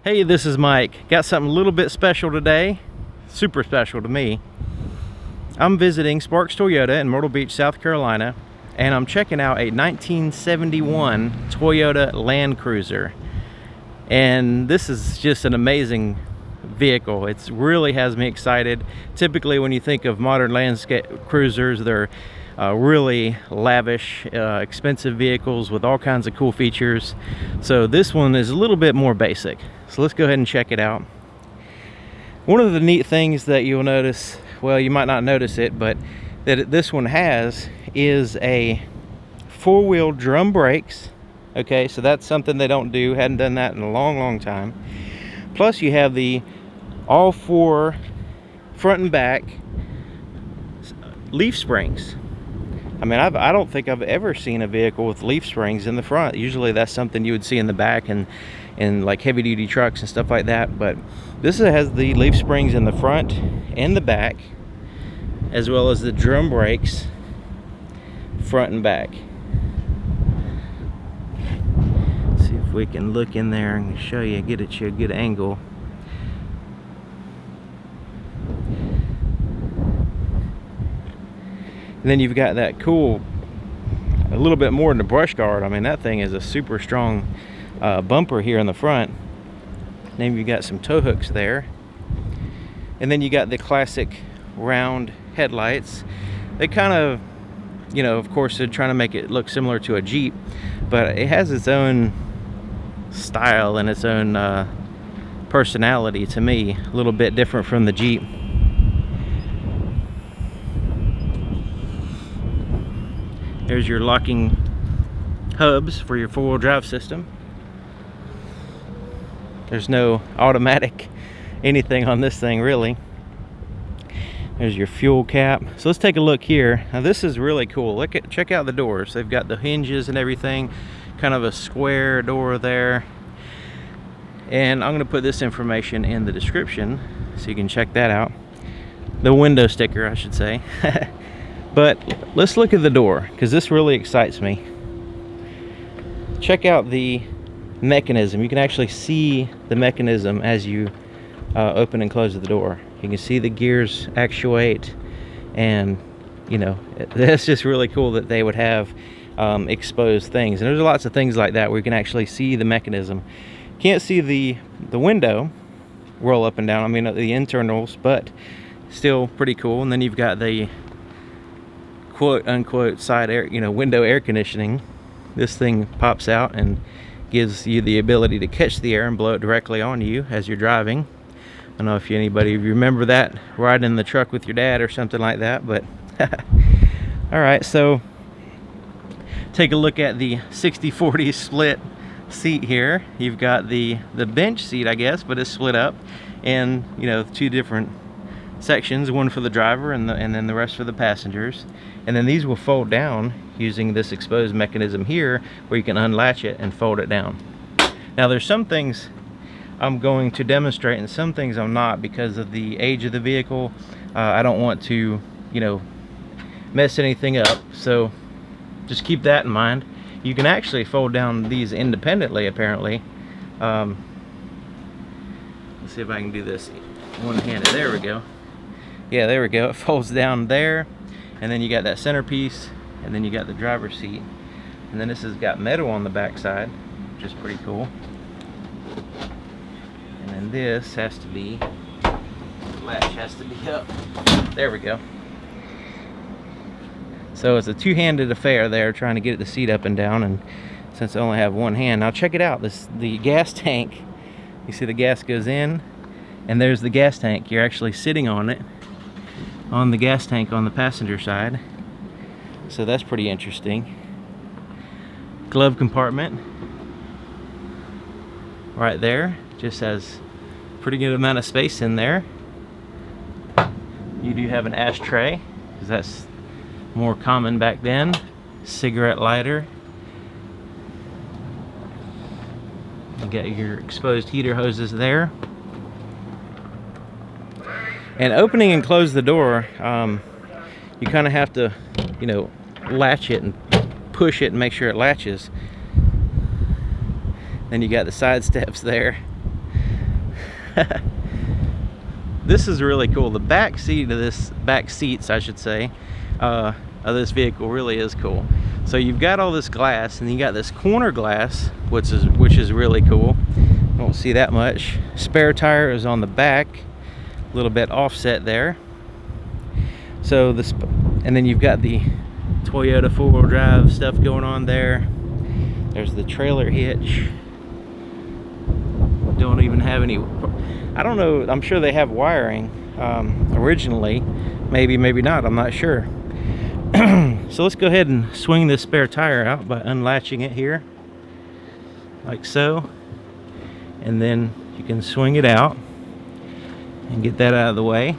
Hey, this is Mike. Got something a little bit special today, super special to me. I'm visiting Sparks Toyota in Myrtle Beach, South Carolina, and I'm checking out a 1971 Toyota Land Cruiser. And this is just an amazing vehicle. It really has me excited. Typically when you think of modern landscape cruisers, they're really lavish, expensive vehicles with all kinds of cool features. So this one is a little bit more basic. So let's go ahead and check it out. One of the neat things that you'll notice, well, you might not notice it, but that this one has is a four-wheel drum brakes. Okay, so that's something they don't do, hadn't done that in a long time. Plus you have the all four front and back leaf springs. I mean, I don't think I've ever seen a vehicle with leaf springs in the front. Usually that's something you would see in the back and in like heavy duty trucks and stuff like that. But this has the leaf springs in the front and the back, as well as the drum brakes front and back. Let's see if we can look in there and show you, get at you a good angle. And then you've got that cool, a little bit more than the brush guard. I mean, that thing is a super strong bumper here in the front. Then you got some tow hooks there. And then you got the classic round headlights. They kind of, you know, of course, they're trying to make it look similar to a Jeep, but it has its own style and its own personality to me, a little bit different from the Jeep. There's your locking hubs for your four-wheel drive system. There's no automatic anything on this thing, really. There's your fuel cap. So let's take a look here. Now this is really cool. Check out the doors. They've got the hinges and everything, kind of a square door there. And I'm going to put this information in the description so you can check that out. The window sticker, I should say. But let's look at the door, because this really excites me. Check out the mechanism. You can actually see the mechanism as you open and close the door. You can see the gears actuate, and you know, that's just really cool that they would have exposed things. And there's lots of things like that where you can actually see the mechanism. Can't see the window roll up and down, I mean the internals, but still pretty cool. And then you've got the quote unquote side air, you know, window air conditioning. This thing pops out and gives you the ability to catch the air and blow it directly on you as you're driving. I don't know if anybody remember that riding in the truck with your dad or something like that, but all right, so take a look at the 60-40 split seat here. You've got the bench seat, I guess, but it's split up, and you know, two different sections, one for the driver and then the rest for the passengers. And then these will fold down using this exposed mechanism here, where you can unlatch it and fold it down. Now there's some things I'm going to demonstrate and some things I'm not, because of the age of the vehicle. I don't want to, you know, mess anything up, so just keep that in mind. You can actually fold down these independently, apparently. Let's see if I can do this one-handed. There we go. Yeah, there we go. It folds down there, and then you got that centerpiece, and then you got the driver's seat, and then this has got metal on the back side, which is pretty cool. And then this has to be, the latch has to be up. There we go. So it's a two-handed affair there, trying to get the seat up and down, and since I only have one hand. Now check it out, the gas tank. You see the gas goes in, and there's the gas tank. You're actually sitting on it, on the gas tank on the passenger side. So that's pretty interesting. Glove compartment right there, just has pretty good amount of space in there. You do have an ashtray, because that's more common back then. Cigarette lighter. You got your exposed heater hoses there. And opening and close the door, you kind of have to, you know, latch it and push it and make sure it latches. Then you got the side steps there. This is really cool. The back seat of this, back seats I should say, of this vehicle really is cool. So you've got all this glass, and you got this corner glass, which is really cool. Don't see that much. Spare tire is on the back, a little bit offset there. So this, and then you've got the Toyota four-wheel drive stuff going on there. There's the trailer hitch. Don't even have any, I don't know, I'm sure they have wiring originally, maybe not, I'm not sure. So let's go ahead and swing this spare tire out by unlatching it here like so, and then you can swing it out and get that out of the way.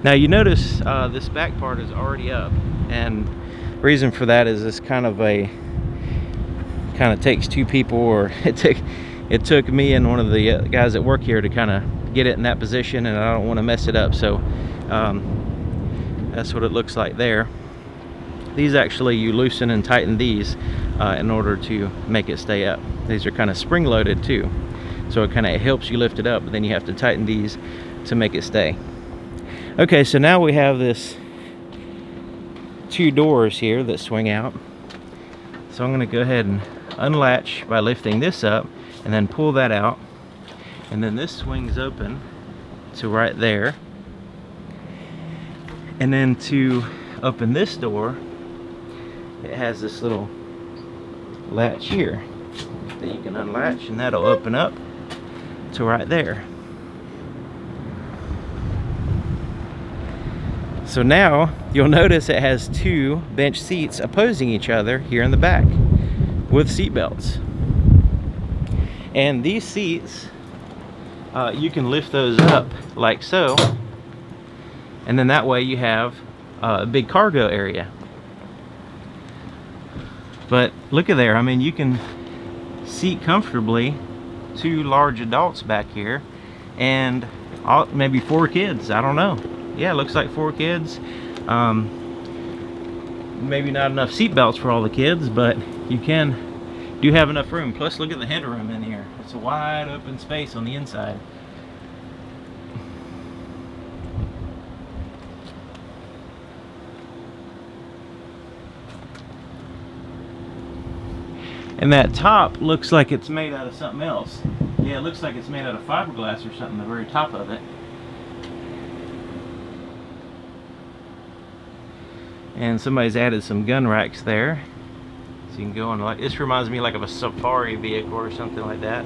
Now you notice this back part is already up, and reason for that is this kind of takes two people, or it took me and one of the guys that work here to kind of get it in that position, and I don't want to mess it up. So that's what it looks like there. These actually, you loosen and tighten these in order to make it stay up. These are kind of spring loaded too, so it kind of helps you lift it up, but then you have to tighten these to make it stay. Okay, so now we have this two doors here that swing out. So I'm going to go ahead and unlatch by lifting this up and then pull that out, and then this swings open to right there. And then to open this door, it has this little latch here that you can unlatch, and that'll open up to right there. So now you'll notice it has two bench seats opposing each other here in the back with seat belts. And these seats, you can lift those up like so, and then that way you have a big cargo area. But look at there, I mean, you can seat comfortably two large adults back here, and maybe 4 kids, I don't know. Yeah, it looks like 4 kids. Maybe not enough seat belts for all the kids, but you do have enough room. Plus, look at the headroom in here. It's a wide open space on the inside. And that top looks like it's made out of something else. Yeah, it looks like it's made out of fiberglass or something, the very top of it. And somebody's added some gun racks there, so you can go on. Like, this reminds me like of a safari vehicle or something like that.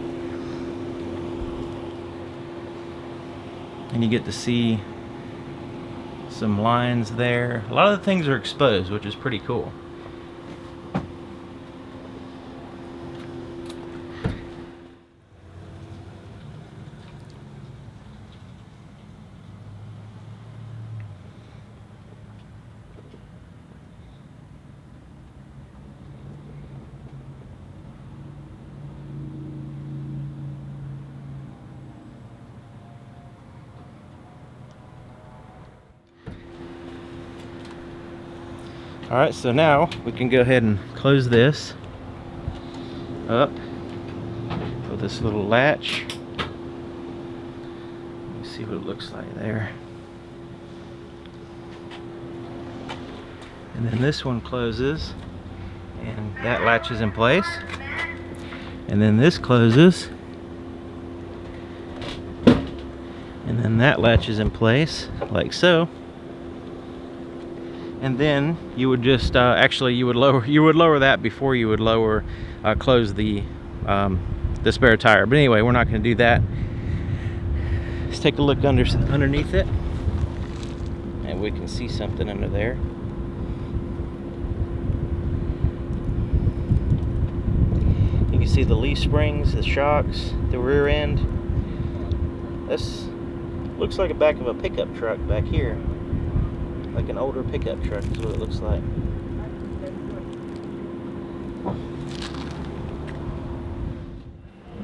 And you get to see some lines there. A lot of the things are exposed, which is pretty cool. Alright, so now we can go ahead and close this up with this little latch. Let me see what it looks like there. And then this one closes, and that latches in place. And then this closes, and then that latches in place like so. And then you would just actually you would lower that before you would close the spare tire. But anyway, we're not going to do that. Let's take a look underneath it, and we can see something under there. You can see the leaf springs, the shocks, the rear end. This looks like the back of a pickup truck back here. Like an older pickup truck is what it looks like.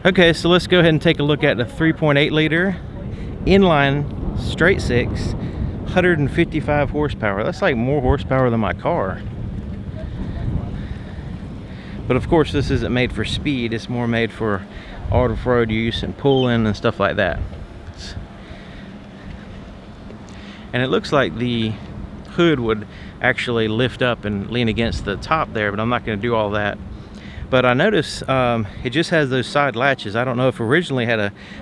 Okay, so let's go ahead and take a look at the 3.8 liter inline straight six, 155 horsepower. That's like more horsepower than my car. But of course, this isn't made for speed. It's more made for off-road use and pulling and stuff like that. And it looks like the hood would actually lift up and lean against the top there, but I'm not going to do all that. But I notice it just has those side latches. I don't know if it originally had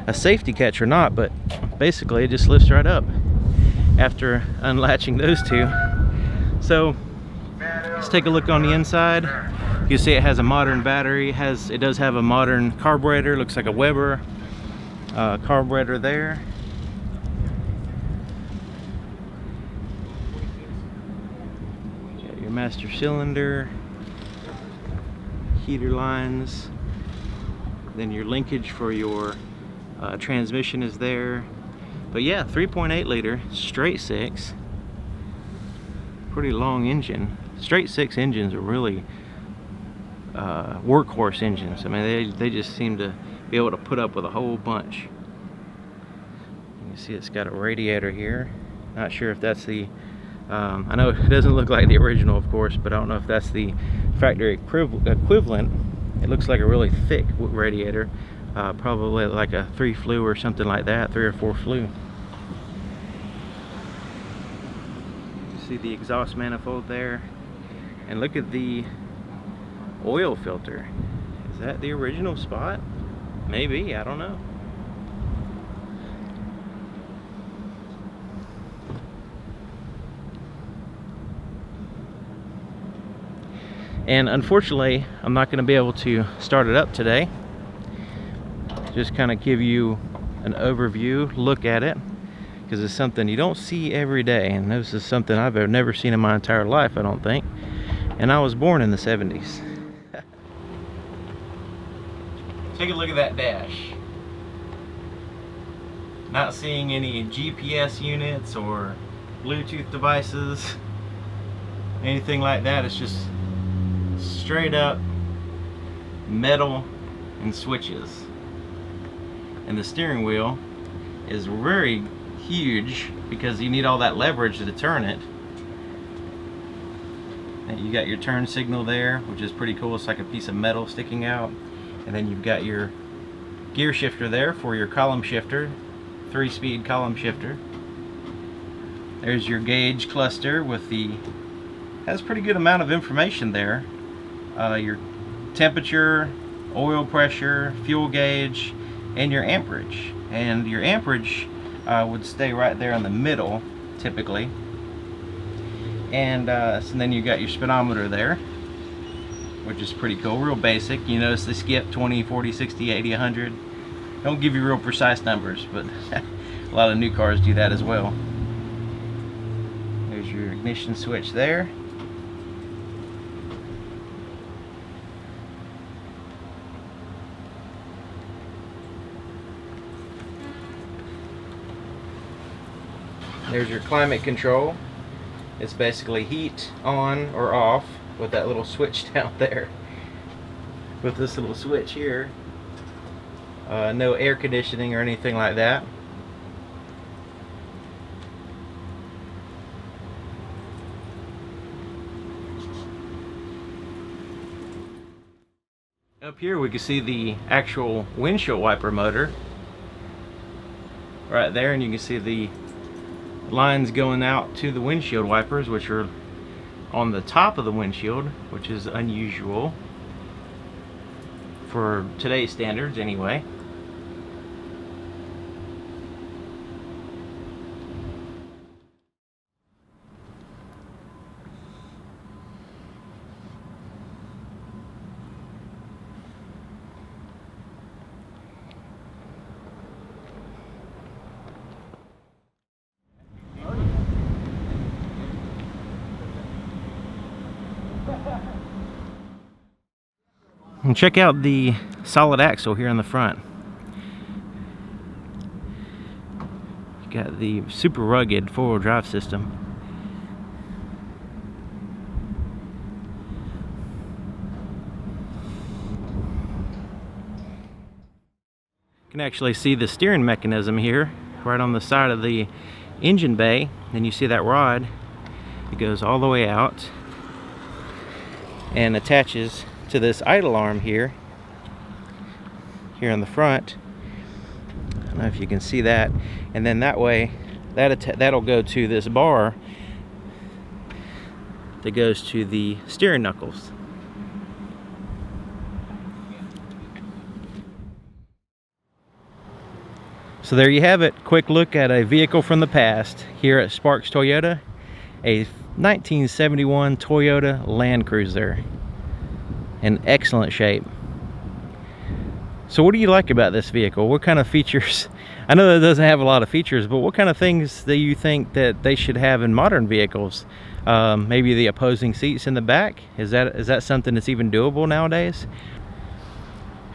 a safety catch or not, but basically it just lifts right up after unlatching those two. So let's take a look on the inside. You see it has a modern battery. It does have a modern carburetor. Looks like a Weber carburetor there. Got your master cylinder, heater lines, then your linkage for your transmission is there. But yeah, 3.8 liter straight six, pretty long engine. Straight six engines are really workhorse engines. I mean, they just seem to be able to put up with a whole bunch. You can see it's got a radiator here. Not sure if that's the I know it doesn't look like the original, of course, but I don't know if that's the factory equivalent. It looks like a really thick radiator, probably like a 3 flue or something like that, 3 or 4 flue. See the exhaust manifold there, and look at the oil filter. Is that the original spot? Maybe, I don't know. And unfortunately, I'm not going to be able to start it up today. Just kind of give you an overview, look at it, because it's something you don't see every day, and this is something I've never seen in my entire life, I don't think. And I was born in the 70s. Take a look at that dash. Not seeing any GPS units or Bluetooth devices, anything like that. It's just straight up metal and switches. And the steering wheel is very huge because you need all that leverage to turn it. And you got your turn signal there, which is pretty cool. It's like a piece of metal sticking out. And then you've got your gear shifter there for your column shifter, 3-speed column shifter. There's your gauge cluster with has pretty good amount of information there. Your temperature, oil pressure, fuel gauge, and your amperage. And your amperage would stay right there in the middle, typically. And so then you got your speedometer there, which is pretty cool, real basic. You notice they skip 20, 40, 60, 80, 100. Don't give you real precise numbers, but a lot of new cars do that as well. There's your ignition switch there. There's your climate control. It's basically heat on or off with that little switch down there. With this little switch here. No air conditioning or anything like that. Up here we can see the actual windshield wiper motor right there, and you can see the lines going out to the windshield wipers, which are on the top of the windshield, which is unusual for today's standards anyway. And check out the solid axle here in the front. You got the super rugged four-wheel drive system. You can actually see the steering mechanism here right on the side of the engine bay. Then you see that rod. It goes all the way out and attaches to this idle arm here. here in the front. I don't know if you can see that. And then that way, that'll go to this bar that goes to the steering knuckles. So there you have it. Quick look at a vehicle from the past here at Sparks Toyota, a 1971 Toyota Land Cruiser in excellent shape. So what do you like about this vehicle? What kind of features? I know that it doesn't have a lot of features, but what kind of things do you think that they should have in modern vehicles? Maybe the opposing seats in the back. Is that something that's even doable nowadays?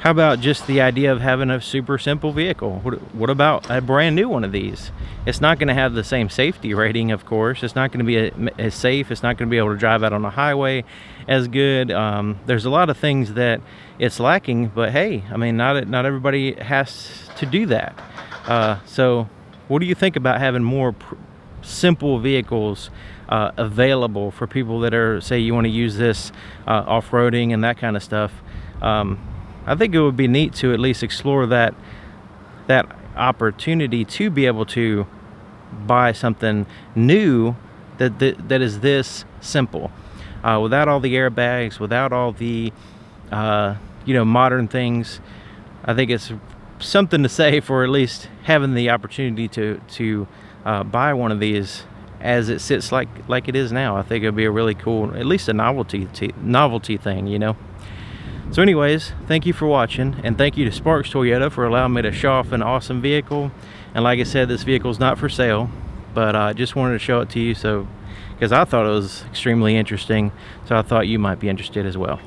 How about just the idea of having a super simple vehicle? What about a brand new one of these? It's not going to have the same safety rating, of course. It's not going to be as safe. It's not going to be able to drive out on a highway as good. There's a lot of things that it's lacking, but hey, I mean, not everybody has to do that. So what do you think about having more simple vehicles available for people that are, say, you want to use this off-roading and that kind of stuff? I think it would be neat to at least explore that opportunity to be able to buy something new that is this simple, without all the airbags, without all the modern things. I think it's something to say for at least having the opportunity to buy one of these as it sits like it is now. I think it'd be a really cool, at least a novelty thing, you know. So anyways, thank you for watching, and thank you to Sparks Toyota for allowing me to show off an awesome vehicle. And like I said, this vehicle is not for sale, but I just wanted to show it to you because I thought it was extremely interesting, so I thought you might be interested as well.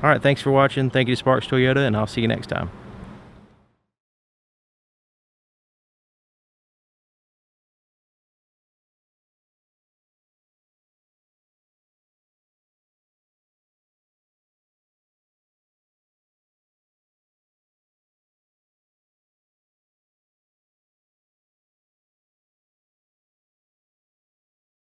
All right, thanks for watching. Thank you to Sparks Toyota, and I'll see you next time.